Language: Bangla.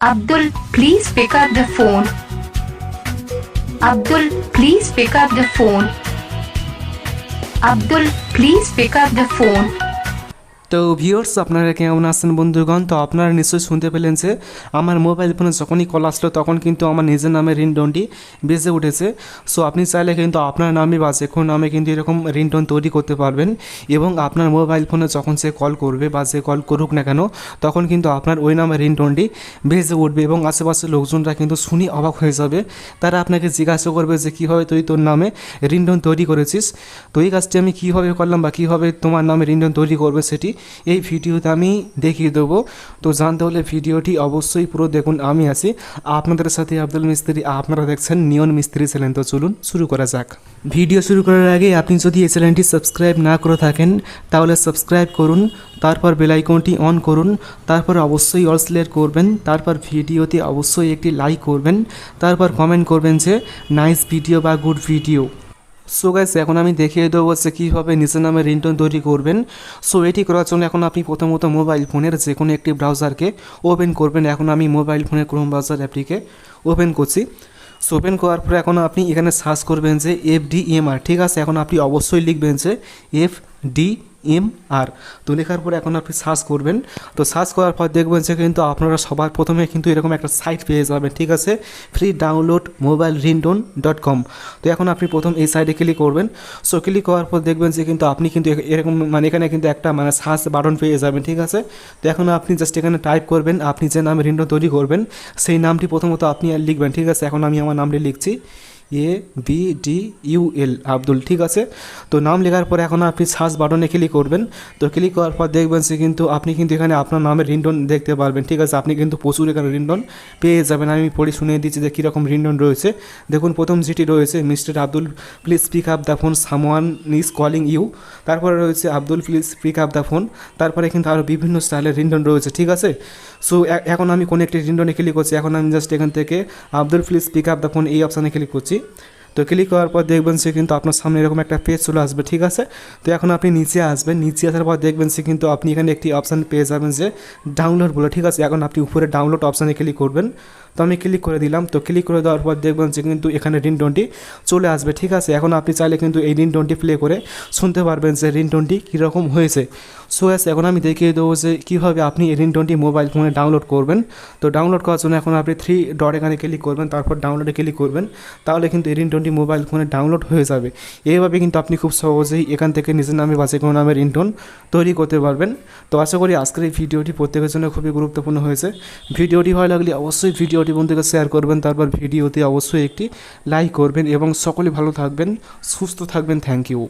Abdul, please pick up the phone. Abdul, please pick up the phone. Abdul, please pick up the phone. তো ভিউয়ার্স আপনারা কেমন আছেন বন্ধুগণ? তো আপনারা নিশ্চয়ই শুনতে পেলেন যে আমার মোবাইল ফোনে যখনই কল আসলো তখন কিন্তু আমার নিজের নামে রিংটোনটি বেজে উঠেছে। সো আপনি চাইলে কিন্তু আপনার নামে বা যে কোনো নামে কিন্তু এরকম রিংটোন তৈরি করতে পারবেন এবং আপনার মোবাইল ফোনে যখন সে কল করবে বা যে কল করুক না কেন তখন কিন্তু আপনার ওই নামে রিংটোনটি বেজে উঠবে এবং আশেপাশের লোকজনরা কিন্তু শুনি অবাক হয়ে যাবে। তারা আপনাকে জিজ্ঞাসা করবে যে কীভাবে তুই তোর নামে রিংটোন তৈরি করেছিস। তো এই কাজটি আমি কীভাবে করলাম বা কীভাবে তোমার নামে রিংটোন তৈরি করবে সেটি এই ভিডিওতে আমি দেখিয়ে দেবো। তো জানতে হলে ভিডিওটি অবশ্যই পুরো দেখুন। আমি আছি আপনাদের সাথে আব্দুল মিস্ত্রি, আপনারা দেখছেন নিয়ন মিস্ত্রি চ্যানেল। তো চলুন শুরু করা যাক। ভিডিও শুরু করার আগে আপনি যদি এই চ্যানেলটি সাবস্ক্রাইব না করে থাকেন তাহলে সাবস্ক্রাইব করুন, তারপর বেল আইকনটি অন করুন, তারপর অবশ্যই অল সিলেক্ট করবেন, তারপর ভিডিওতে অবশ্যই একটি লাইক করবেন, তারপর কমেন্ট করবেন যে নাইস ভিডিও বা গুড ভিডিও। সো গাইস এখন আমি দেখিয়ে দেবো যে কীভাবে নিজের নামে রিংটোন তৈরি করবেন। সো এটি করার জন্য এখন আপনি প্রথমত মোবাইল ফোনের যে কোনো একটি ব্রাউজারকে ওপেন করবেন। এখন আমি মোবাইল ফোনের ক্রোম ব্রাউজার অ্যাপটিকে ওপেন করছি। সো ওপেন করার পরে এখন আপনি এখানে সার্চ করবেন যে FDMR, ঠিক আছে। এখন আপনি অবশ্যই লিখবেন যে FDMR। তো লেখার পরে এখন আপনি সার্চ করবেন। তো সার্চ করার পর দেখবেন যে কিন্তু আপনারা সবার প্রথমে কিন্তু এরকম একটা সাইট পেয়ে যাবেন, ঠিক আছে, ফ্রি ডাউনলোড মোবাইল ringtone.com। তো এখন আপনি প্রথম এই সাইটে ক্লিক করবেন। সো ক্লিক করার পর দেখবেন যে কিন্তু আপনি কিন্তু এরকম এখানে কিন্তু একটা সার্চ বাটন পেয়ে যাবেন, ঠিক আছে। তো এখন আপনি জাস্ট এখানে টাইপ করবেন আপনি যে নামে রিংটোন তৈরি করবেন সেই নামটি প্রথমত আপনি লিখবেন, ঠিক আছে। এখন আমি আমার নামটি লিখছি ABDUL আব্দুল, ঠিক আছে। তো নাম লেখার পরে এখন আপনি সার্চ বাটনে ক্লিক করবেন। তো ক্লিক করার পর দেখবেন যে কিন্তু আপনি কিন্তু এখানে আপনার নামের রিংটোন দেখতে পারবেন, ঠিক আছে। আপনি কিন্তু প্রচুর এখানে রিংটোন পেয়ে যাবেন। আমি পড়ে শুনিয়ে দিচ্ছি যে কীরকম রিংটোন রয়েছে। দেখুন প্রথম যেটি রয়েছে mister Abdul please pick up the phone someone is calling you. তারপরে রয়েছে Abdul please pick up the phone. তারপরে কিন্তু আরও বিভিন্ন স্টাইলের রিংটোন রয়েছে, ঠিক আছে। সো এখন আমি কোনো একটি রিংটোনে ক্লিক করছি। এখন আমি জাস্ট এখান থেকে Abdul please pick up the phone এই অপশানে ক্লিক করছি। তো ক্লিক করার পর দেখবেন সে কিন্তু আপনার সামনে এরকম একটা পেজ চলে আসবে, ঠিক আছে। তো এখন আপনি নিচে আসবেন, নিচে আসার পর দেখবেন সে কিন্তু আপনি এখানে একটি অপশান পেয়ে যাবেন যে ডাউনলোড বলে, ঠিক আছে। এখন আপনি উপরে ডাউনলোড অপশানে ক্লিক করবেন। তো আমি ক্লিক করে দিলাম। তো ক্লিক করে দেওয়ার পর দেখবেন যে কিন্তু এখানে রিংটোনটি চলে আসবে, ঠিক আছে। এখন আপনি চাইলে কিন্তু এই রিংটোনটি প্লে করে শুনতে পারবেন যে রিংটোনটি কীরকম হয়েছে। সো এখন আমি দেখিয়ে দেবো যে কীভাবে আপনি এই রিংটোনটি মোবাইল ফোনে ডাউনলোড করবেন। তো ডাউনলোড করার জন্য এখন আপনি 3 ডট এখানে ক্লিক করবেন, তারপর ডাউনলোডে ক্লিক করবেন। তাহলে কিন্তু এই রিংটোনটি মোবাইল ফোনে ডাউনলোড হয়ে যাবে। এইভাবে কিন্তু আপনি খুব সহজেই এখান থেকে নিজের নামে বা যে কোনো নামে রিংটোন তৈরি করতে পারবেন। তো আশা করি আজকের এই ভিডিওটি প্রত্যেকের জন্য খুবই গুরুত্বপূর্ণ হয়েছে। ভিডিওটি ভালো লাগলে অবশ্যই ভিডিওটি বন্ধুকে শেয়ার করবেন, তারপর ভিডিওতে অবশ্যই একটি লাইক করবেন এবং সকলে ভালো থাকবেন, সুস্থ থাকবেন। Thank you.